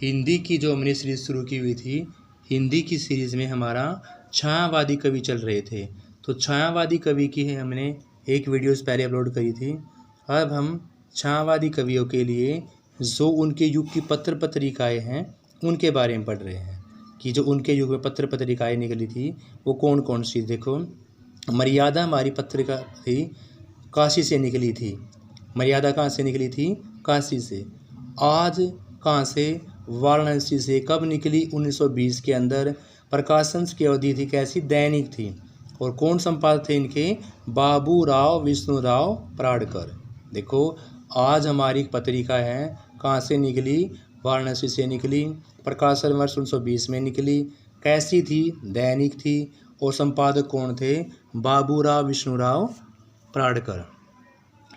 हिंदी की जो हमने सीरीज़ शुरू की हुई थी, हिंदी की सीरीज़ में हमारा छायावादी कवि चल रहे थे। तो छायावादी कवि की हमने एक वीडियोस पहले अपलोड करी थी। अब हम छायावादी कवियों के लिए जो उनके युग की पत्र पत्रिकाएँ हैं उनके बारे में पढ़ रहे हैं कि जो उनके युग में पत्र पत्रिकाएँ निकली थी वो कौन कौन सी। देखो, मर्यादा हमारी पत्रिका थी, काशी से निकली थी। मर्यादा कहाँ से निकली थी? काशी से। आज कहाँ से? वाराणसी से। कब निकली? 1920 के अंदर। प्रकाशन की अवधि थी कैसी? दैनिक थी। और कौन संपादक थे इनके? बाबूराव विष्णुराव पराड़कर। देखो, आज हमारी पत्रिका है कहाँ से निकली? वाराणसी से निकली। प्रकाशन वर्ष 1920 में निकली। कैसी थी? दैनिक थी। और संपादक कौन थे? बाबूराव विष्णुराव पराड़कर।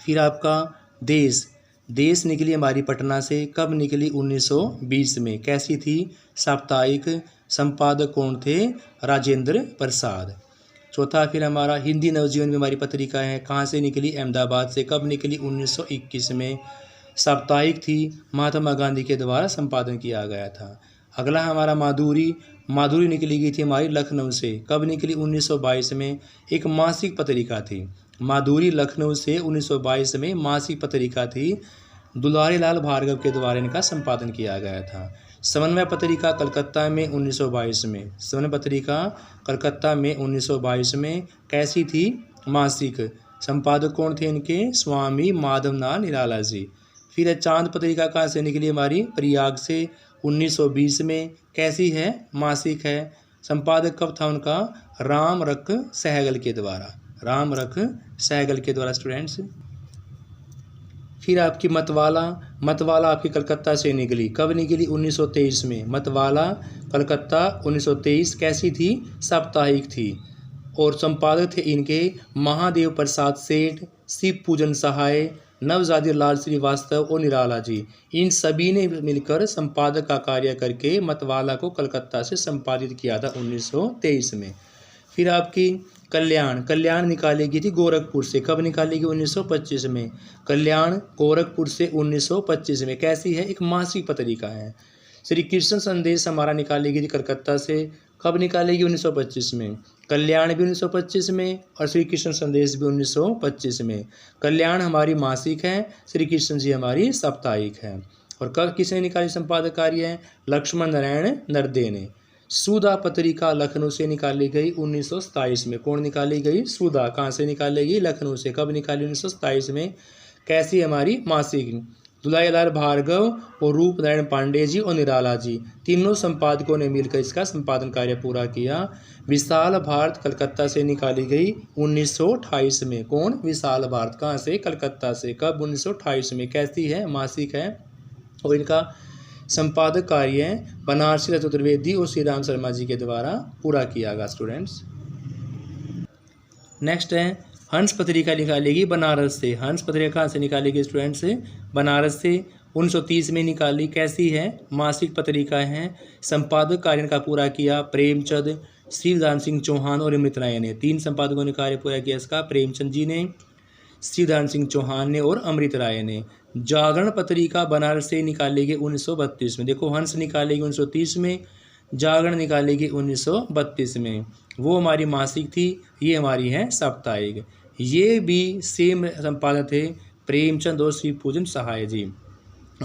फिर आपका देश, देश निकली हमारी पटना से। कब निकली? 1920 में। कैसी थी? साप्ताहिक। संपादक कौन थे? राजेंद्र प्रसाद। चौथा फिर हमारा हिंदी नवजीवन में हमारी पत्रिका है, कहाँ से निकली? अहमदाबाद से। कब निकली? 1921 में। साप्ताहिक थी, महात्मा गांधी के द्वारा संपादन किया गया था। अगला हमारा माधुरी, माधुरी निकली गई थी हमारी लखनऊ से। कब निकली? 1922 में। एक मासिक पत्रिका थी माधुरी, लखनऊ से 1922 में मासिक पत्रिका थी। दुलारी लाल भार्गव के द्वारा इनका संपादन किया गया था। समन्वय पत्रिका कलकत्ता में 1922 में। समन्वय पत्रिका कलकत्ता में 1922 में। कैसी थी? मासिक। संपादक कौन थे इनके? स्वामी माधवनाथ निराला जी। फिर चांद पत्रिका कहाँ से निकली हमारी? प्रयाग से 1920 में। कैसी है? मासिक है। संपादक कब था उनका? राम रख सहगल के द्वारा। राम रख सहगल के द्वारा स्टूडेंट्स। फिर आपकी मतवाला, मतवाला आपकी कलकत्ता से निकली। कब निकली? 1923 में। मतवाला कलकत्ता 1923। कैसी थी? साप्ताहिक थी। और संपादक थे इनके महादेव प्रसाद सेठ, शिव पूजन सहाय, नवजादी लाल श्रीवास्तव और निराला जी। इन सभी ने मिलकर संपादक का कार्य करके मतवाला को कलकत्ता से संपादित किया था 1923 में। फिर आपकी कल्याण, कल्याण निकाली गई थी गोरखपुर से। कब निकाली गई? 1925 में। कल्याण गोरखपुर से 1925 में। कैसी है? एक मासिक पत्रिका है। श्री कृष्ण संदेश हमारा निकाली गई थी कलकत्ता से। कब निकाली गई? 1925 में। कल्याण भी 1925 में और श्री कृष्ण संदेश भी 1925 में। कल्याण हमारी मासिक है, श्री कृष्ण जी हमारी साप्ताहिक है। और कब किसने निकाली संपादक कार्य है? लक्ष्मण नारायण नरदे ने। सुधा पत्रिका लखनऊ से निकाली गई 1927 में। कौन निकाली गई? सुधा। कहाँ से निकाली गई? लखनऊ से। कब निकाली? 1927 में। कैसी हमारी? मासिक। दुलारी लाल भार्गव और रूप नारायण पांडे जी और निराला जी, तीनों संपादकों ने मिलकर इसका संपादन कार्य पूरा किया। विशाल भारत कलकत्ता से निकाली गई 1928 में। कौन? विशाल भारत। कहाँ से? कलकत्ता से। कब? 1928 में। कैसी है? मासिक है। और इनका संपादक कार्य बनारसी चतुर्वेदी और श्री राम शर्मा जी के द्वारा पूरा किया गया स्टूडेंट्स। नेक्स्ट है हंस पत्रिका निकालेगी बनारस से। हंस पत्रिका कहाँ से निकालेगी स्टूडेंट्स? बनारस से। 1930 में निकाली। कैसी है? मासिक पत्रिका है। संपादक कार्य का पूरा किया प्रेमचंद, शिवदान सिंह चौहान और अमृत राय ने। तीन संपादकों ने कार्य पूरा किया इसका, प्रेमचंद जी ने, शिवदान सिंह चौहान ने और अमृत राय ने। जागरण पत्रिका बनारस से निकालेगी 1932 में। देखो, हंस निकालेगी 1930 में, जागरण निकालेगी 1932 में। वो हमारी मासिक थी, ये हमारी है साप्ताहिक। ये भी सेम संपादक थे प्रेमचंद और शिव पूजन सहाय जी।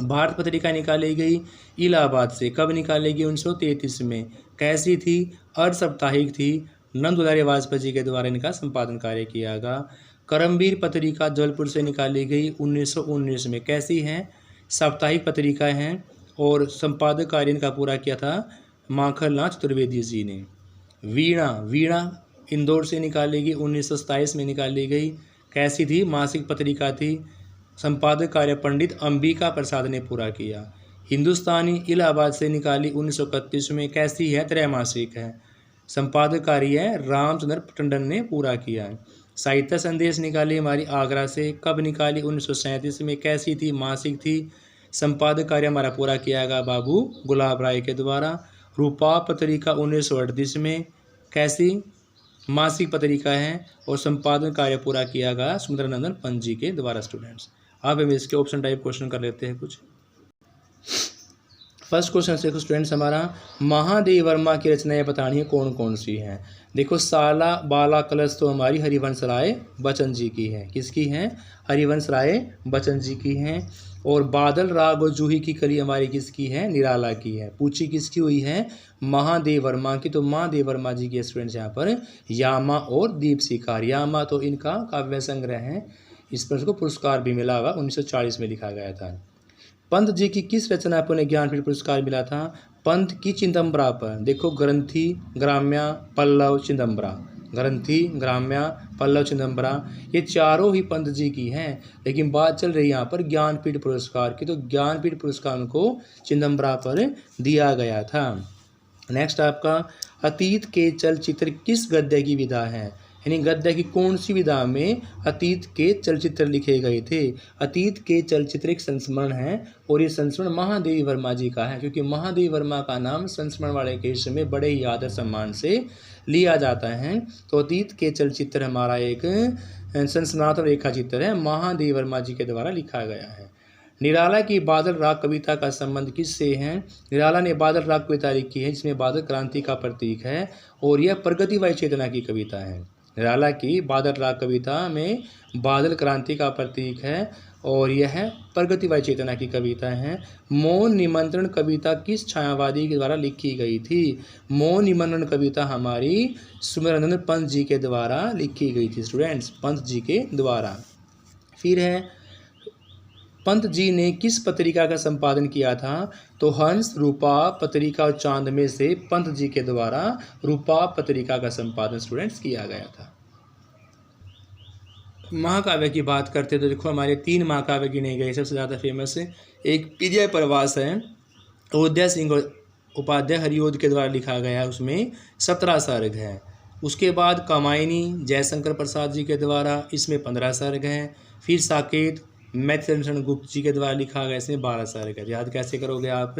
भारत पत्रिका निकाली गई इलाहाबाद से। कब निकालेगी? 1933 में। कैसी थी? अर्ध साप्ताहिक थी। नंद दुलारी वाजपेयी जी के द्वारा इनका संपादन कार्य किया गया। करमवीर पत्रिका जबलपुर से निकाली गई 1919 में। कैसी है? साप्ताहिक पत्रिका है और संपादक कार्य इनका पूरा किया था माखनलाल चतुर्वेदी जी ने। वीणा, वीणा इंदौर से निकाली गई 1927 में निकाली गई। कैसी थी? मासिक पत्रिका थी। संपादक कार्य पंडित अंबिका प्रसाद ने पूरा किया। हिंदुस्तानी इलाहाबाद से निकाली 1931 में। कैसी है? त्रैमासिक है। संपादक कार्य रामचंद्र टंडन ने पूरा किया है। साहित्य संदेश निकाली हमारी आगरा से। कब निकाली? 1937 में। कैसी थी? मासिक थी। संपादक कार्य हमारा पूरा किया गया बाबू गुलाब राय के द्वारा। रूपा पत्रिका 1938 में। कैसी? मासिक पत्रिका है और संपादन कार्य पूरा किया गया सुंदरानंदन पंत जी के द्वारा स्टूडेंट्स। अब हम इसके ऑप्शन टाइप क्वेश्चन कर लेते हैं कुछ। फर्स्ट क्वेश्चन देखो स्टूडेंट्स हमारा, महादेव वर्मा की रचनाएं बतानी है कौन कौन सी हैं। देखो साला बाला कलश तो हमारी हरिवंश राय बच्चन जी की है। किसकी है? हरिवंश राय बच्चन जी की हैं। और बादल राग और जूही की कली हमारी किसकी है? निराला की है। पूछी किसकी हुई है? महादेव वर्मा की। तो महादेव वर्मा जी की स्टूडेंट्स यहाँ पर यामा और दीप शिकार। यामा तो इनका काव्य संग्रह है, इस पर इसको पुरस्कार भी मिला हुआ, 1940 में लिखा गया था। पंत जी की किस रचना पर उन्हें ज्ञानपीठ पुरस्कार मिला था? पंत की चिदंबरा पर। देखो ग्रंथि, ग्राम्या, पल्लव, चिदंबरा। ग्रंथि, ग्राम्या, पल्लव, चिदंबरा, ये चारों ही पंत जी की हैं। लेकिन बात चल रही है यहाँ पर ज्ञानपीठ पुरस्कार की, तो ज्ञानपीठ पुरस्कार उनको चिदंबरा पर दिया गया था। नेक्स्ट आपका, अतीत के चलचित्र किस गद्य की विधा है? यानी गद्य की कौन सी विधा में अतीत के चलचित्र लिखे गए थे? अतीत के चलचित्र एक संस्मरण है और ये संस्मरण महादेवी वर्मा जी का है, क्योंकि महादेवी वर्मा का नाम संस्मरण वाले केस में बड़े ही आदर सम्मान से लिया जाता है। तो अतीत के चलचित्र हमारा एक संस्मरणात्मक रेखा चित्र है, महादेवी वर्मा जी के द्वारा लिखा गया है। निराला की बादल राग कविता का संबंध किससे है? निराला ने बादल राग कविता लिखी है जिसमें बादल क्रांति का प्रतीक है और यह प्रगतिवादी चेतना की कविता है। निराला की बादल राग कविता में बादल क्रांति का प्रतीक है और यह प्रगतिवादी चेतना की कविता है। मौन निमंत्रण कविता किस छायावादी के द्वारा लिखी गई थी? मौन निमंत्रण कविता हमारी सुमेरनंदन पंत जी के द्वारा लिखी गई थी स्टूडेंट्स, पंत जी के द्वारा। फिर है, पंत जी ने किस पत्रिका का संपादन किया था? तो हंस, रूपा, पत्रिका और चांद में से पंत जी के द्वारा रूपा पत्रिका का संपादन स्टूडेंट्स किया गया था। महाकाव्य की बात करते तो देखो हमारे 3 महाकाव्य गिने गए। सबसे ज़्यादा फेमस एक पीरिया प्रवास है, अयोध्या सिंह उपाध्याय हरिओद के द्वारा लिखा गया है, उसमें 17 सर्ग है। उसके बाद कामायनी जयशंकर प्रसाद जी के द्वारा, इसमें 15 सर्ग हैं। फिर साकेत मैथिली गुप्त जी के द्वारा लिखा गया, इसमें 12 सर्ग है। याद कैसे करोगे आप?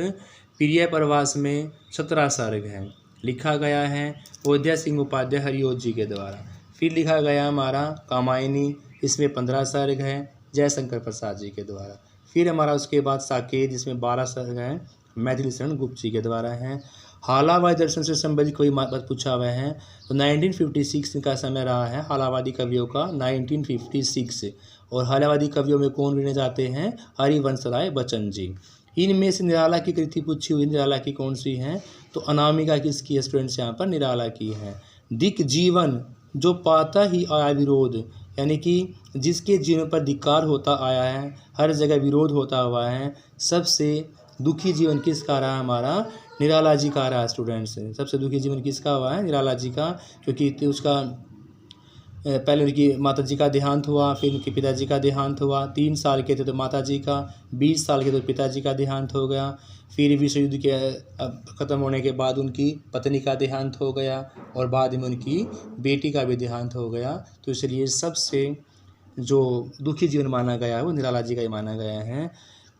पीरिया प्रवास में 17 सर्ग हैं, लिखा गया है अयोध्या सिंह उपाध्याय हरिओद जी के द्वारा। फिर लिखा गया हमारा कामायनी, इसमें 15 सर्ग हैं, जयशंकर प्रसाद जी के द्वारा। फिर हमारा उसके बाद साकेत, जिसमें 12 सर्ग हैं, मैथिली शरण गुप्त जी के द्वारा हैं। हालावादी दर्शन से संबंधित कोई बात पूछा हुआ है तो 1956 का समय रहा है हालावादी कवियों का, 1956। और हालावादी कवियों में कौन गिने जाते हैं? हरिवंश राय बच्चन जी। इनमें से निराला की कृति पूछी हुई, निराला की कौन सी है? तो अनामिका किसकी है स्टूडेंट्स? यहाँ पर निराला की है। दिक जीवन जो पाता ही आया विरोध, यानी कि जिसके जीवन पर धिक्कार होता आया है, हर जगह विरोध होता हुआ है, सबसे दुखी जीवन किसका रहा? हमारा निराला जी का रहा स्टूडेंट्स। सबसे दुखी जीवन किसका हुआ है? निराला जी का, क्योंकि उसका पहले उनकी माता जी का देहांत हुआ, फिर उनके पिताजी का देहांत हुआ। 3 साल के थे तो माता जी का, 20 साल के तो पिताजी का देहांत हो गया। फिर विश्व युद्ध के ख़त्म होने के बाद उनकी पत्नी का देहांत हो गया और बाद में उनकी बेटी का भी देहांत हो गया। तो इसलिए सबसे जो दुखी जीवन माना गया है वो निराला जी का ही माना गया है।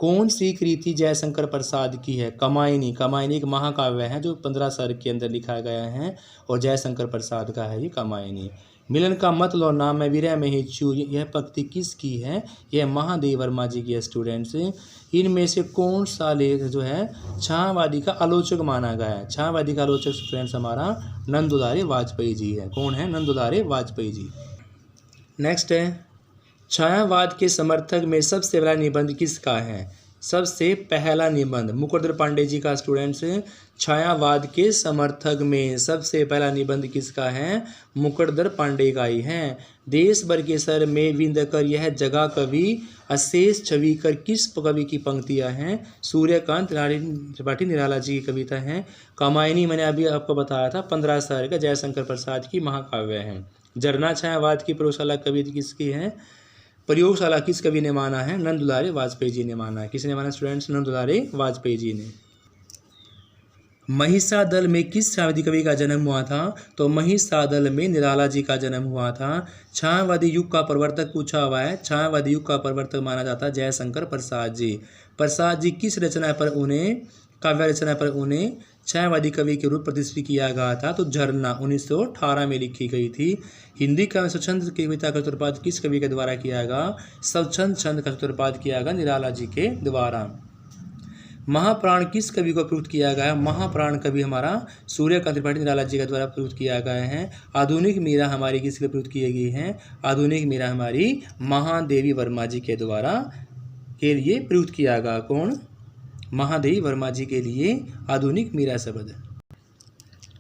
कौन सी कृति जयशंकर प्रसाद की है? कामायनी। कामायनी एक महाकाव्य है जो 15 सर्ग के अंदर लिखा गया है और जयशंकर प्रसाद का है ये कामायनी। मिलन का मत लो नाम मैं विरह में ही चूर, यह पंक्ति किसकी है? यह महादेव वर्मा जी की स्टूडेंट्स। इनमें से कौन सा लेख जो है छायावादी का आलोचक माना गया है? छायावादी का आलोचक स्टूडेंट्स हमारा नंदुलारे वाजपेयी जी है। कौन है? नंदुलारे वाजपेयी जी। नेक्स्ट है, छायावाद के समर्थक में सबसे पहला निबंध किसका है? सबसे पहला निबंध मुकुंदर पांडे जी का स्टूडेंट्स। छायावाद के समर्थक में सबसे पहला निबंध किसका है? मुकुंदर पांडे का ही है। देश भर के सर में विंद कर यह जगह कवि अशेष छवि कर किस कवि की पंक्तियां हैं? सूर्यकांत त्रिपाठी निराला जी की कविता है। कामायनी मैंने अभी आपको बताया था 15 सर्ग का जयशंकर प्रसाद की महाकाव्य है। जरना छायावाद की प्रयोगशाला कवि किसकी है? प्रयोगशाला किस कवि ने माना है? नंदुलारे वाजपेयी जी ने माना है। किसने माना स्टूडेंट्स? नंदुलारे वाजपेयी जी ने। महिषादल में किस छायावादी कवि का जन्म हुआ था? तो महिषादल में निराला जी का जन्म हुआ था। छायावादी युग का प्रवर्तक पूछा हुआ है। छायावादी युग का प्रवर्तक माना जाता है जयशंकर प्रसाद जी। प्रसाद जी किस रचना पर उन्हें, काव्य रचना पर उन्हें छायावादी कवि के रूप प्रतिष्ठित किया गया था? तो झरना 1918 में लिखी गई थी। हिंदी का स्वच्छंद कविता का सूत्रपात किस कवि के द्वारा किया गया? स्वच्छंद छंद का सूत्रपात किया गया निराला जी के द्वारा। महाप्राण किस कवि को प्रयुक्त किया गया है? महाप्राण कवि हमारा सूर्यकांत त्रिपाठी निराला जी के द्वारा प्रयुक्त किया गया है। आधुनिक मीरा हमारी किसके प्रयुक्त की गई है? आधुनिक मीरा हमारी महादेवी वर्मा जी के द्वारा के लिए प्रयुक्त किया गया। कौन? महादेवी वर्मा जी के लिए आधुनिक मीरा शब्द।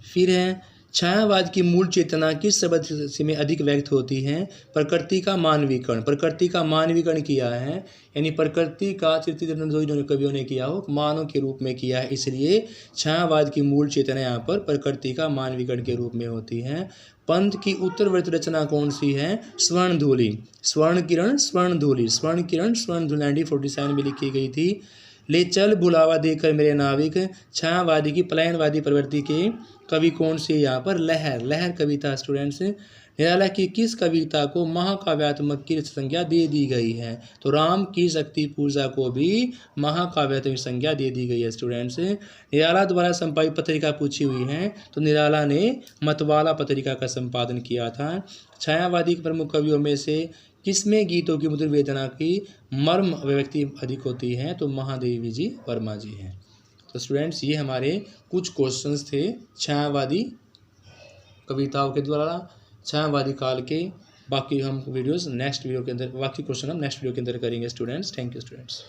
फिर है छायावाद की मूल चेतना किस शब्द में अधिक व्यक्त होती है? प्रकृति का मानवीकरण। प्रकृति का मानवीकरण किया है, यानी प्रकृति का चित्रण जो कवियों ने किया हो मानव के रूप में किया है, इसलिए छायावाद की मूल चेतना यहाँ पर प्रकृति का मानवीकरण के रूप में होती है। पंत की उत्तरवर्ती रचना कौन सी है? स्वर्णधूलि। स्वर्ण किरण स्वर्णधूलि, स्वर्ण किरण स्वर्णधूलि 1947 में लिखी गई थी। ले चल बुलावा देकर मेरे नाविक, छायावादी की पलायनवादी प्रवृत्ति के कवि कौन से? यहाँ पर लहर। लहर कविता स्टूडेंट्स। निराला की किस कविता को महाकाव्यात्मक की संज्ञा दे दी गई है? तो राम की शक्ति पूजा को भी महाकाव्यात्मक संज्ञा दे दी गई है स्टूडेंट्स। निराला द्वारा संपादित पत्रिका पूछी हुई है, तो निराला ने मतवाला पत्रिका का संपादन किया था। छायावादी के प्रमुख कवियों में से किसमें गीतों की मधुर वेदना की मर्म अभिव्यक्ति अधिक होती है? तो महादेवी जी वर्मा जी हैं। तो स्टूडेंट्स ये हमारे कुछ क्वेश्चंस थे छायावादी कविताओं के द्वारा छायावादी काल के। बाकी हम वीडियोस नेक्स्ट वीडियो के अंदर, बाकी क्वेश्चन हम नेक्स्ट वीडियो के अंदर करेंगे स्टूडेंट्स। Thank you students.